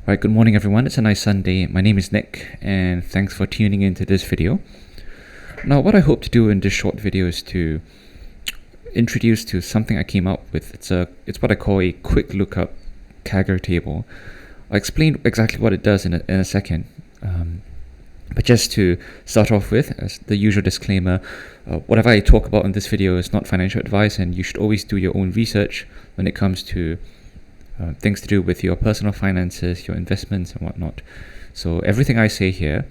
Alright, good morning everyone. It's a nice Sunday. My name is Nick and thanks for tuning into this video. Now what I hope to do in this short video is to introduce to something I came up with. It's what I call a quick lookup CAGR table. I'll explain exactly what it does in a second. But just to start off with, as the usual disclaimer, whatever I talk about in this video is not financial advice, and you should always do your own research when it comes to things to do with your personal finances, your investments and whatnot. So everything I say here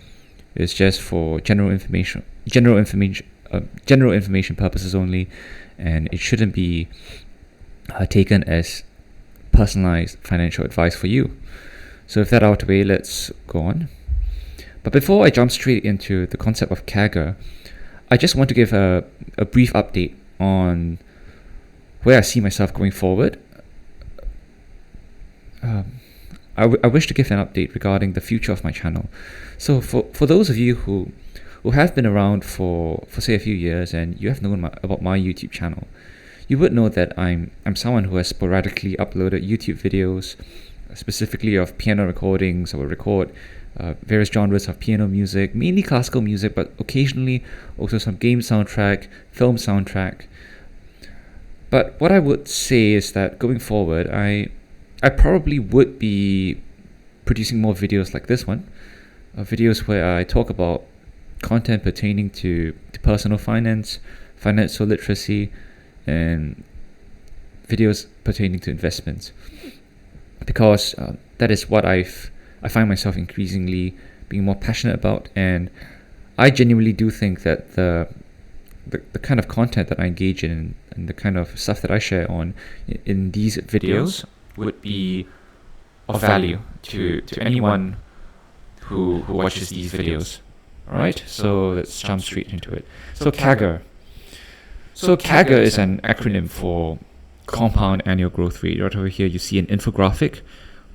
is just for general information purposes only, and it shouldn't be taken as personalized financial advice for you. So with that out of the way, let's go on. But before I jump straight into the concept of CAGR, I just want to give a brief update on where I see myself going forward. I wish to give an update regarding the future of my channel. So for those of you who have been around for say a few years and you have known about my YouTube channel, you would know that I'm someone who has sporadically uploaded YouTube videos, specifically of piano recordings. I will record various genres of piano music, mainly classical music, but occasionally also some game soundtrack, film soundtrack. But what I would say is that going forward, I probably would be producing more videos like this one, videos where I talk about content pertaining to personal finance, financial literacy, and videos pertaining to investments, because that is what I find myself increasingly being more passionate about, and I genuinely do think that the kind of content that I engage in and the kind of stuff that I share on in these videos would be of value to anyone who watches these videos. Alright, so let's jump straight into it. So CAGR. So CAGR is an acronym for compound annual growth rate. Right over here you see an infographic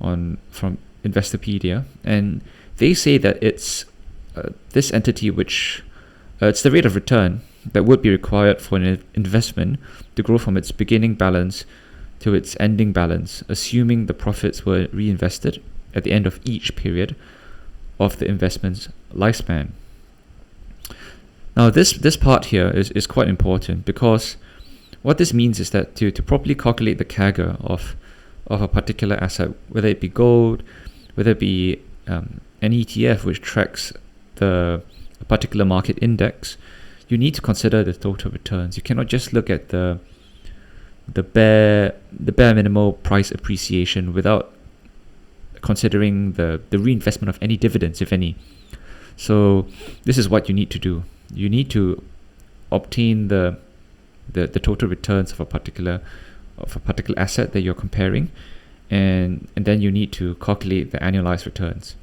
from Investopedia, and they say that it's this entity which it's the rate of return that would be required for an investment to grow from its beginning balance to its ending balance, assuming the profits were reinvested at the end of each period of the investment's lifespan. Now this part here is quite important, because what this means is that to properly calculate the CAGR of a particular asset, whether it be gold, whether it be an ETF which tracks a particular market index, you need to consider the total returns. You cannot just look at the bare minimal price appreciation without considering the reinvestment of any dividends, if any. So this is what you need to do. You need to obtain the total returns of a particular asset that you're comparing, and then you need to calculate the annualized returns.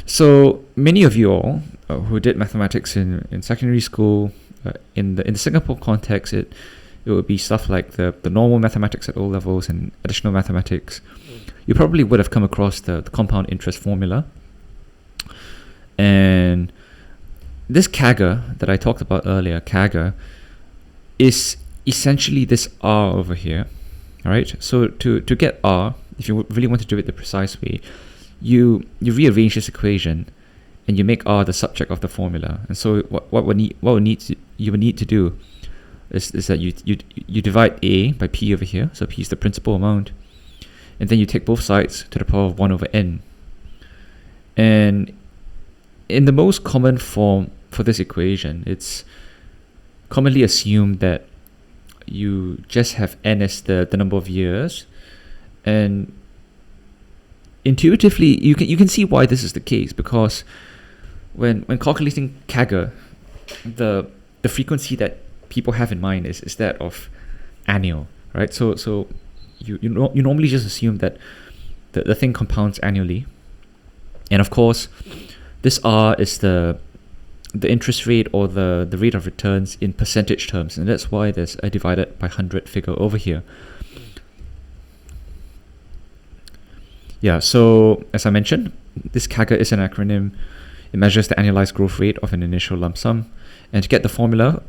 So many of you all who did mathematics in secondary school, in the Singapore context, it would be stuff like the normal mathematics at O levels and additional mathematics. You probably would have come across the compound interest formula. And this CAGR that I talked about earlier, CAGR, is essentially this R over here. All right. So to get R, if you really want to do it the precise way, you rearrange this equation and you make R the subject of the formula. And so you would need to do is that you divide A by P over here. So P is the principal amount, and then you take both sides to the power of 1 over n. And in the most common form for this equation, it's commonly assumed that you just have n as the number of years, and intuitively you can see why this is the case, because when calculating CAGR, the frequency that people have in mind is that of annual, right? So you normally just assume that the thing compounds annually, and of course this R is the interest rate or the rate of returns in percentage terms, and that's why there's a divided by 100 figure over here. Yeah, so as I mentioned, this CAGR is an acronym. It measures the annualized growth rate of an initial lump sum, and to get the formula,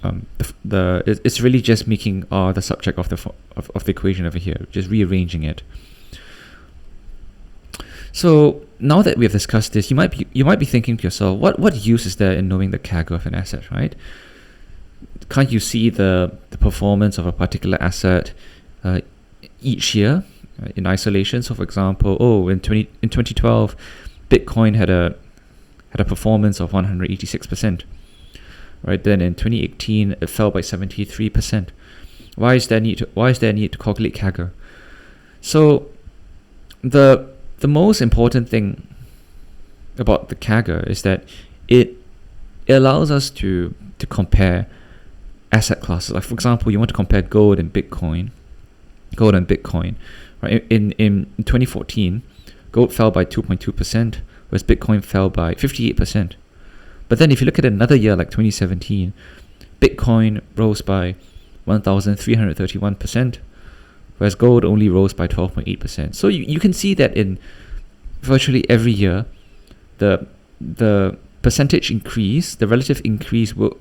it's really just making R the subject of the equation over here, just rearranging it. So now that we have discussed this, you might be thinking to yourself, what use is there in knowing the CAGR of an asset, right? Can't you see the performance of a particular asset each year in isolation? So, for example, in 2012, Bitcoin had a performance of 186%. Right, then in 2018 it fell by 73%. Why is there need to calculate CAGR? So the most important thing about the CAGR is that it allows us to compare asset classes. Like, for example, you want to compare gold and Bitcoin. Right? In 2014, gold fell by 2.2%, whereas Bitcoin fell by 58%. But then if you look at another year like 2017, Bitcoin rose by 1,331%, whereas gold only rose by 12.8%. So you can see that in virtually every year, the percentage increase, the relative increase will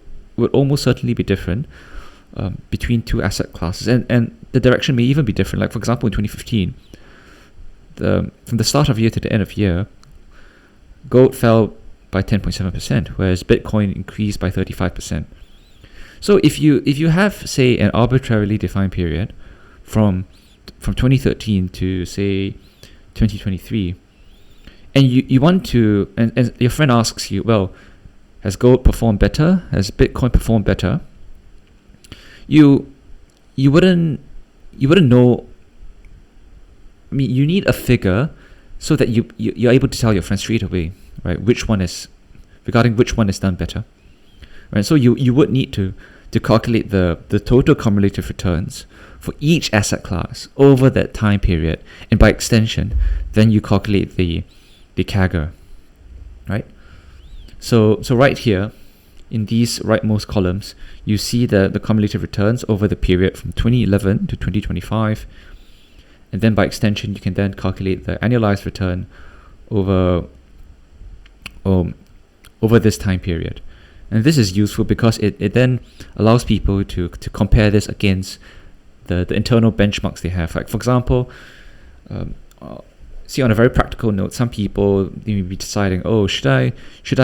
almost certainly be different between two asset classes, and the direction may even be different. Like, for example, in 2015, from the start of year to the end of year, gold fell by 10.7%, whereas Bitcoin increased by 35%. So if you have, say, an arbitrarily defined period from 2013 to, say, 2023, and you want to, and your friend asks you, well, has gold performed better? Has Bitcoin performed better? You wouldn't know. I mean, you need a figure so that you're able to tell your friend straight away, right, which one is done better, right? So you would need to calculate the total cumulative returns for each asset class over that time period, and by extension, then you calculate the CAGR, right? So right here, in these rightmost columns, you see the cumulative returns over the period from 2011 to 2025, and then by extension, you can then calculate the annualized return over this time period. And this is useful because it then allows people to compare this against the internal benchmarks they have. Like, for example, see, on a very practical note, some people, they may be deciding, oh, should I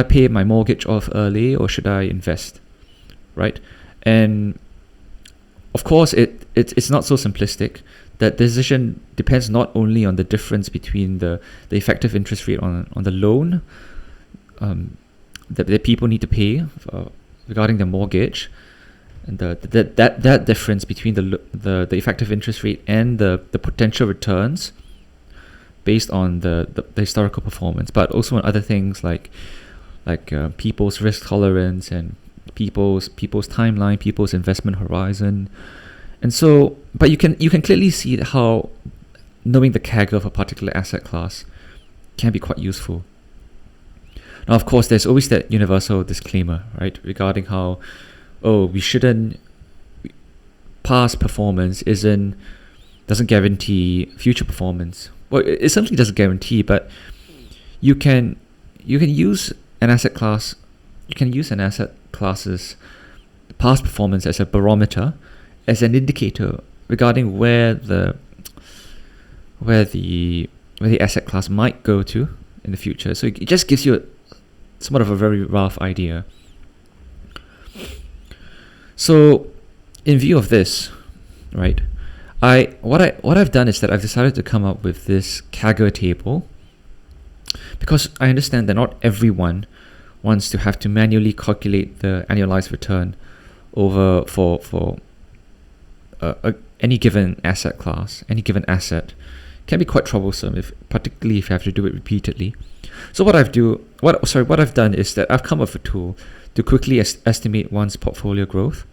pay my mortgage off early or should I invest, right? And of course, it's not so simplistic. That decision depends not only on the difference between the effective interest rate on the loan that people need to pay regarding their mortgage, and that difference between the effective interest rate and the potential returns based on the historical performance, but also on other things like people's risk tolerance and people's timeline, people's investment horizon. And so, but you can clearly see how knowing the CAGR of a particular asset class can be quite useful. Now, of course, there's always that universal disclaimer, right, regarding how, we shouldn't, past performance doesn't guarantee future performance. Well, it certainly doesn't guarantee, but you can use an asset class. You can use an asset class's past performance as a barometer, as an indicator regarding where the asset class might go to in the future. So it just gives you somewhat of a very rough idea. So in view of this, right, what I've done is that I've decided to come up with this CAGR table, because I understand that not everyone wants to have to manually calculate the annualized return over for any given asset class, any given asset. Can be quite troublesome, particularly if you have to do it repeatedly. So what I've done is that I've come up with a tool to quickly estimate one's portfolio growth.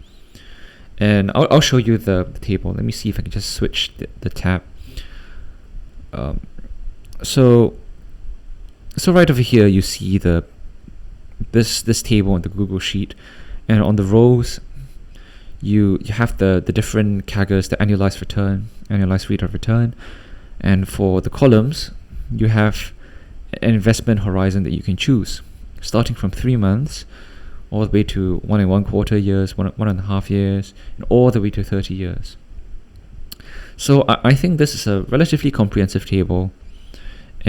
And I'll show you the table. Let me see if I can just switch the tab. So right over here, you see this table on the Google Sheet, and on the rows, you have the different CAGRs, the annualized return, annualized rate of return, and for the columns, you have an investment horizon that you can choose, starting from 3 months all the way to 1 1/4 years, 1.5 years, and all the way to 30 years. So I think this is a relatively comprehensive table,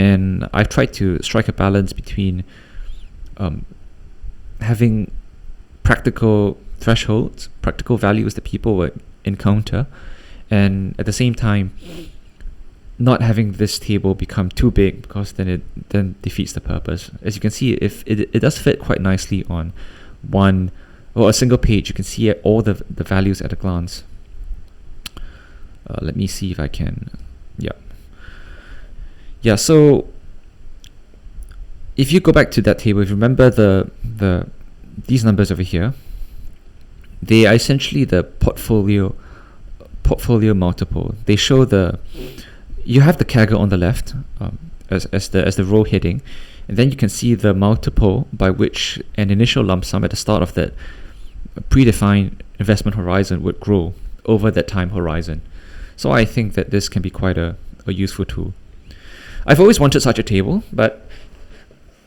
And I've tried to strike a balance between having practical thresholds, practical values that people would encounter, and at the same time not having this table become too big, because then it then defeats the purpose. As you can see, if it does fit quite nicely on one or a single page, you can see all the values at a glance. Let me see if I can. Yeah. So if you go back to that table, if you remember these numbers over here, they are essentially the portfolio multiple. They show you have the CAGR on the left as the row heading, and then you can see the multiple by which an initial lump sum at the start of that predefined investment horizon would grow over that time horizon. So I think that this can be quite a useful tool. I've always wanted such a table, but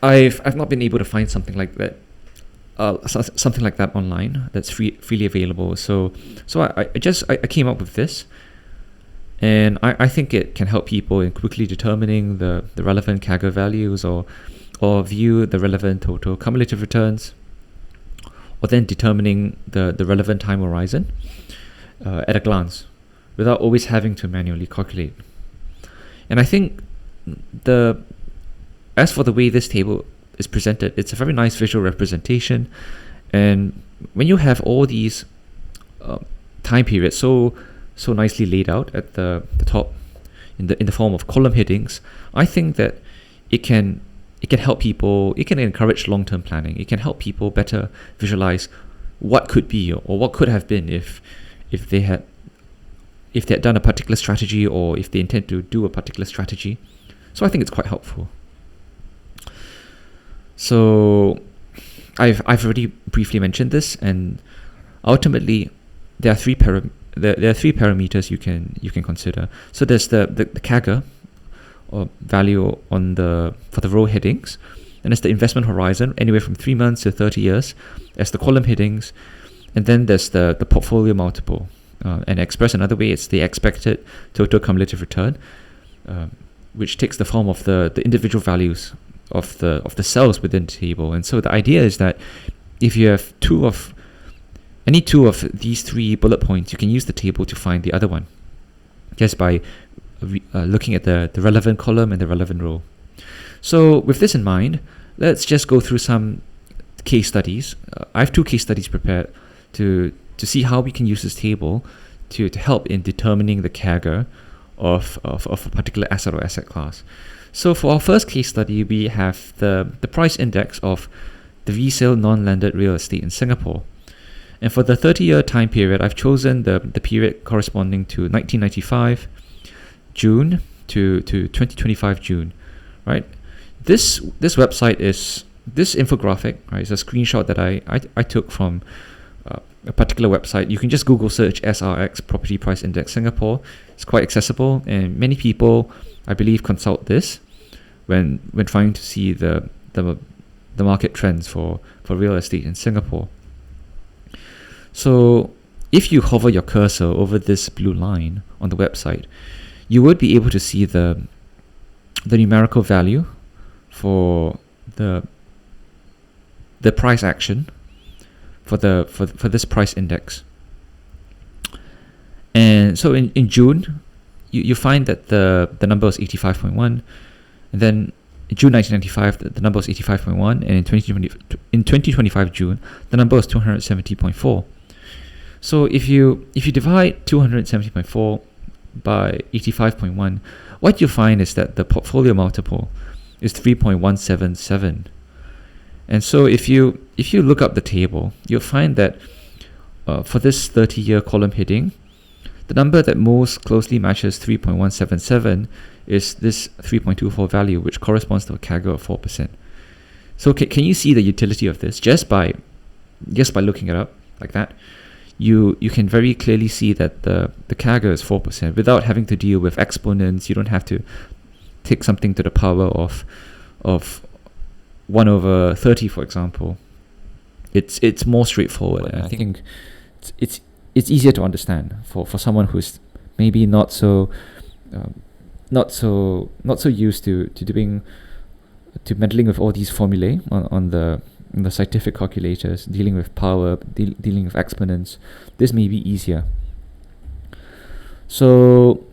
I've not been able to find something like that. Something like that online that's freely available. So I came up with this, and I think it can help people in quickly determining the relevant CAGR values, or view the relevant total cumulative returns, or then determining the relevant time horizon at a glance, without always having to manually calculate. And I think as for the way this table is presented, it's a very nice visual representation. And when you have all these time periods so nicely laid out at the top in the form of column headings, I think that it can help people. It can encourage long-term planning. It can help people better visualize what could be or what could have been if they had done a particular strategy, or if they intend to do a particular strategy. So I think it's quite helpful. So I've already briefly mentioned this, and ultimately there are three parameters you can consider. So there's the CAGR, or value for the row headings, and there's the investment horizon, anywhere from 3 months to 30 years, as the column headings, and then there's the portfolio multiple. And expressed another way, it's the expected total cumulative return, which takes the form of the individual values of the cells within the table. And so the idea is that if you have any two of these three bullet points, you can use the table to find the other one, just by looking at the relevant column and the relevant row. So with this in mind, let's just go through some case studies. I have 2 case studies prepared to see how we can use this table to help in determining the CAGR of a particular asset or asset class. So for our first case study, we have the price index of the resale non-landed real estate in Singapore. And for the 30-year time period, I've chosen the period corresponding to 1995 June to 2025 June, right? This website is this infographic, right? It's a screenshot that I took from a particular website. You can just Google search SRX Property Price Index Singapore. It's quite accessible, and many people, I believe, consult this when trying to see the market trends for real estate in Singapore. So if you hover your cursor over this blue line on the website, you would be able to see the numerical value for the price action for this price index. And so in June, you find that the number is 85.1, and then in June 1995 the number is 85.1, and in 2025 June the number is 270.4. So if you divide 270.4 by 85.1, what you find is that the portfolio multiple is 3.177. And so if you look up the table, you'll find that for this 30-year column heading, the number that most closely matches 3.177 is this 3.24 value, which corresponds to a CAGR of 4%. So can you see the utility of this? Just by looking it up like that, you can very clearly see that the CAGR is 4% without having to deal with exponents. You don't have to take something to the power of 1 over 30, for example. It's more straightforward. I think it's easier to understand for someone who's maybe not so not so used to meddling with all these formulae on the scientific calculators, dealing with power, dealing with exponents, this may be easier. So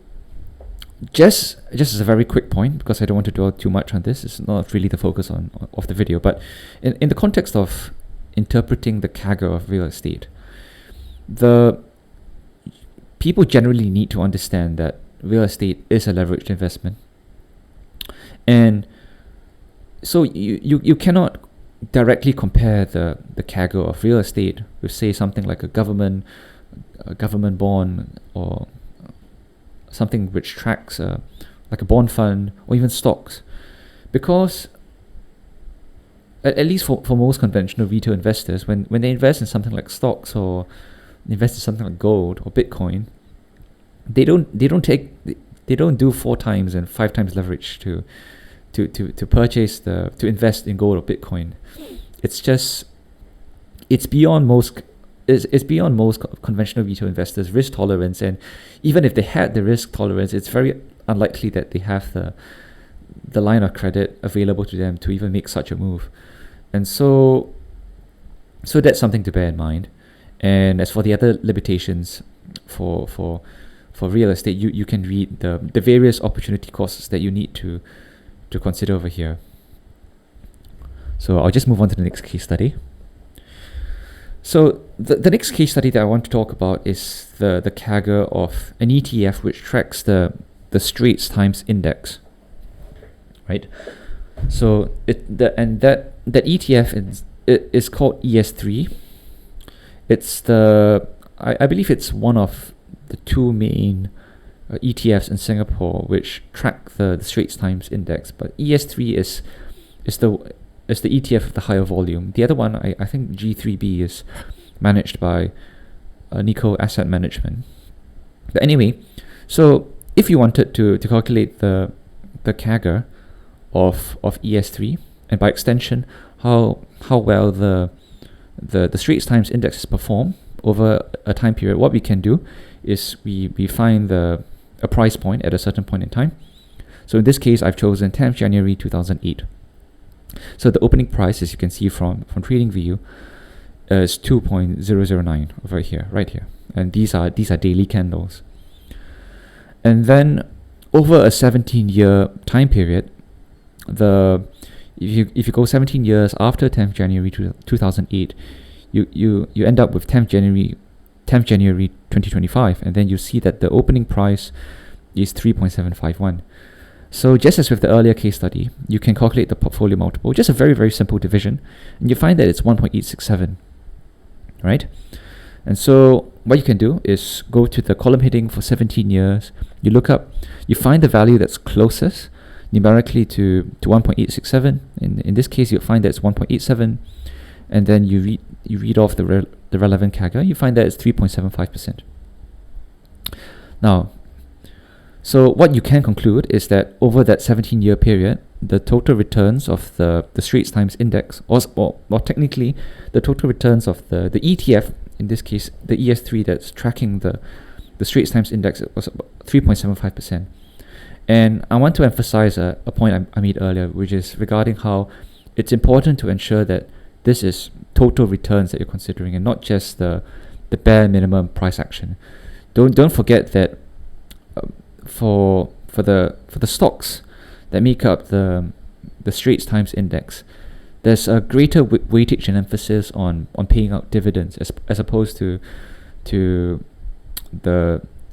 just as a very quick point, because I don't want to dwell too much on this, it's not really the focus of the video, but in the context of interpreting the CAGR of real estate, the people generally need to understand that real estate is a leveraged investment. And so you cannot directly compare the CAGR of real estate with, say, something like a government bond, or something which tracks like a bond fund, or even stocks, because at least for most conventional retail investors, when they invest in something like stocks or invest in something like gold or Bitcoin, they don't do 4 times and 5 times leverage to purchase to invest in gold or Bitcoin. It's beyond most conventional retail investors' risk tolerance, and even if they had the risk tolerance, it's very unlikely that they have the line of credit available to them to even make such a move. And so that's something to bear in mind. And as for the other limitations for real estate, you can read the various opportunity costs that you need to consider over here. So I'll just move on to the next case study. So the next case study that I want to talk about is the CAGR of an ETF which tracks the Straits Times Index, right? So that ETF is called ES3. It's I believe it's one of the 2 main ETFs in Singapore which track the Straits Times Index, but ES3 is the ETF of the higher volume. The other one, I think G3B, is managed by Nikko Asset Management. But anyway, so if you wanted to calculate the CAGR of ES3, and by extension how well the Straits Times Index has performed over a time period, what we can do is we find a price point at a certain point in time. So in this case, I've chosen 10th January 2008. So the opening price, as you can see from TradingView, is 2.009 over here, right here, and these are daily candles. And then over a 17-year time period, if you go 17 years after 10th January 2008, you end up with 10th January 2025, and then you see that the opening price is 3.751. So just as with the earlier case study, you can calculate the portfolio multiple, just a very, very simple division, and you find that it's 1.867, right? And so what you can do is go to the column heading for 17 years, you find the value that's closest numerically to 1.867. In this case, you'll find that it's 1.87, and then you read off the relevant CAGR, you find that it's 3.75%. Now, so what you can conclude is that over that 17-year period, the total returns of the Straits Times Index, or technically the total returns of the ETF, in this case the ES3 that's tracking the Straits Times Index, was about 3.75%. And I want to emphasize a point I made earlier, which is regarding how it's important to ensure that this is total returns that you're considering, and not just the bare minimum price action. Don't forget that for the stocks that make up the Straits Times Index, there's a greater weightage and emphasis on paying out dividends as opposed to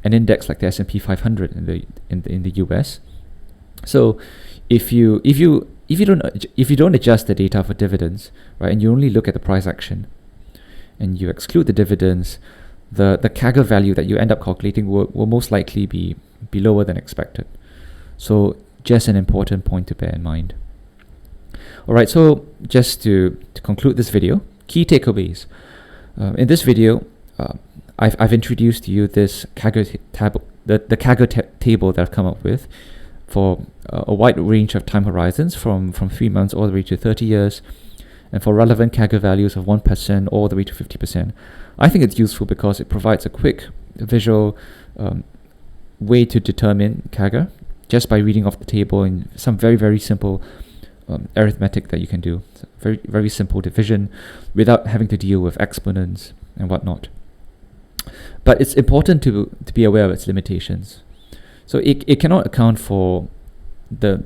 an index like the S&P 500 in the US. So if you don't adjust the data for dividends, right, and you only look at the price action, and you exclude the dividends, the CAGR value that you end up calculating will most likely be lower than expected. So just an important point to bear in mind. Alright, so just to conclude this video, key takeaways. In this video, I've introduced to you this CAGR the CAGR table that I've come up with for a wide range of time horizons from 3 months all the way to 30 years, and for relevant CAGR values of 1% all the way to 50%. I think it's useful because it provides a quick visual way to determine CAGR, just by reading off the table and some very, very simple arithmetic that you can do. So very, very simple division without having to deal with exponents and whatnot. But it's important to be aware of its limitations. So it cannot account for the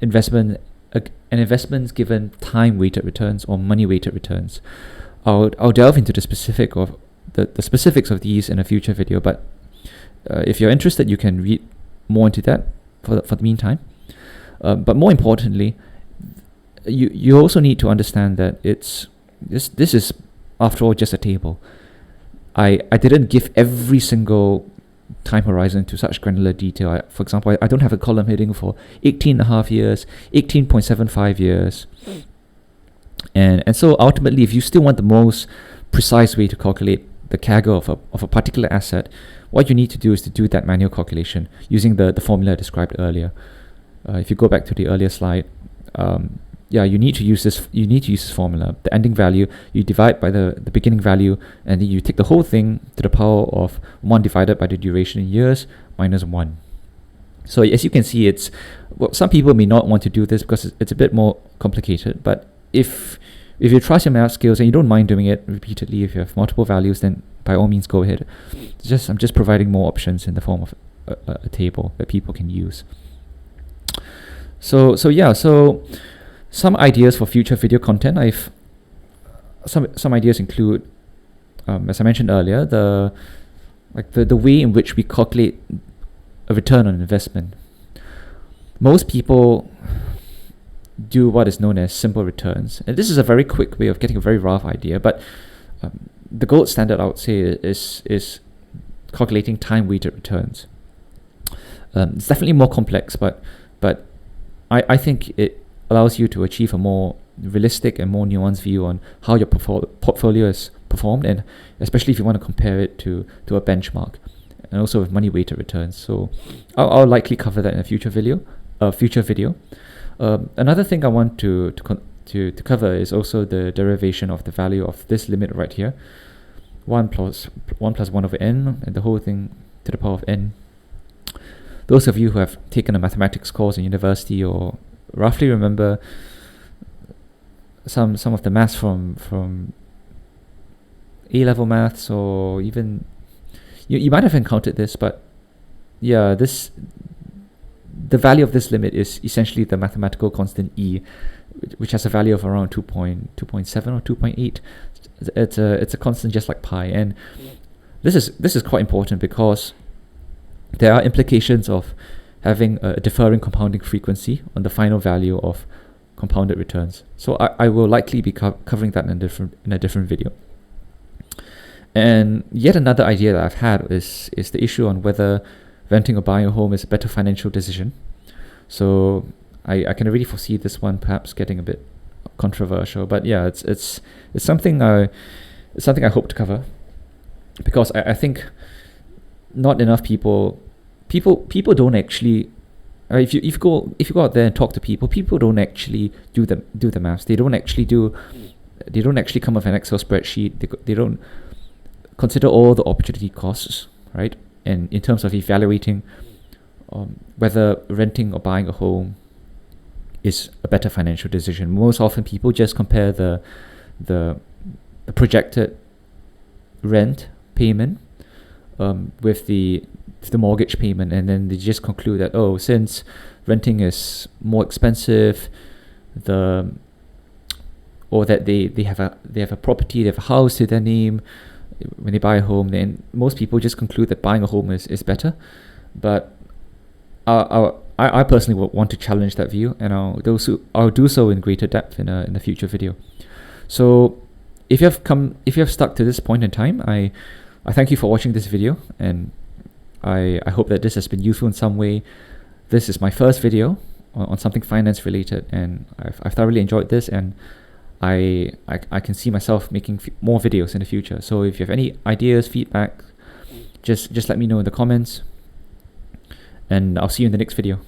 investment and investments given time-weighted returns or money-weighted returns. I'll delve into the specifics of these in a future video, but if you're interested, you can read more into that for the meantime. But more importantly, you also need to understand that this is, after all, just a table. I didn't give every single time horizon to such granular detail. For example, I don't have a column heading for 18.5 years, 18.75 years. And so ultimately, if you still want the most precise way to calculate the CAGR of a particular asset, what you need to do is to do that manual calculation using the formula described earlier. If you go back to the earlier slide, you need to use this. You need to use this formula. The ending value you divide by the beginning value, and then you take the whole thing to the power of 1 divided by the duration in years minus 1. So as you can see, some people may not want to do this because it's a bit more complicated. But if you trust your math skills and you don't mind doing it repeatedly, if you have multiple values, then by all means go ahead. I'm just providing more options in the form of a table that people can use. So some ideas for future video content. Some ideas include, as I mentioned earlier, the way in which we calculate a return on investment. Most people do what is known as simple returns, and this is a very quick way of getting a very rough idea. But the gold standard, I would say, is calculating time-weighted returns. It's definitely more complex, but I think it allows you to achieve a more realistic and more nuanced view on how your portfolio is performed, and especially if you want to compare it to a benchmark, and also with money-weighted returns. So I'll likely cover that in a future video. Another thing I want to cover is also the derivation of the value of this limit right here, 1 plus 1 over n, and the whole thing to the power of n. Those of you who have taken a mathematics course in university or roughly remember some of the maths from A-level maths, or even you might have encountered this, but yeah, the value of this limit is essentially the mathematical constant e, which has a value of around 2.7 or 2.8. It's a constant just like pi, and this is quite important because there are implications of having a differing compounding frequency on the final value of compounded returns. So I will likely be covering that in a different video. And yet another idea that I've had is the issue on whether renting or buying a home is a better financial decision. So I can already foresee this one perhaps getting a bit controversial, but yeah, it's something I hope to cover, because I think not enough people don't actually. If you go out there and talk to people don't actually do the maths. They don't actually come up with an Excel spreadsheet. They don't consider all the opportunity costs, right? And in terms of evaluating whether renting or buying a home is a better financial decision. Most often people just compare the projected rent payment with the mortgage payment, and then they just conclude that, since renting is more expensive, or that they have a property, they have a house to their name when they buy a home, then most people just conclude that buying a home is better. But I personally want to challenge that view, and I'll do so in greater depth in a future video. So if you have stuck to this point in time, I thank you for watching this video, and I hope that this has been useful in some way. This is my first video on something finance related, and I've thoroughly enjoyed this, and I can see myself making more videos in the future. So if you have any ideas, feedback, just let me know in the comments, and I'll see you in the next video.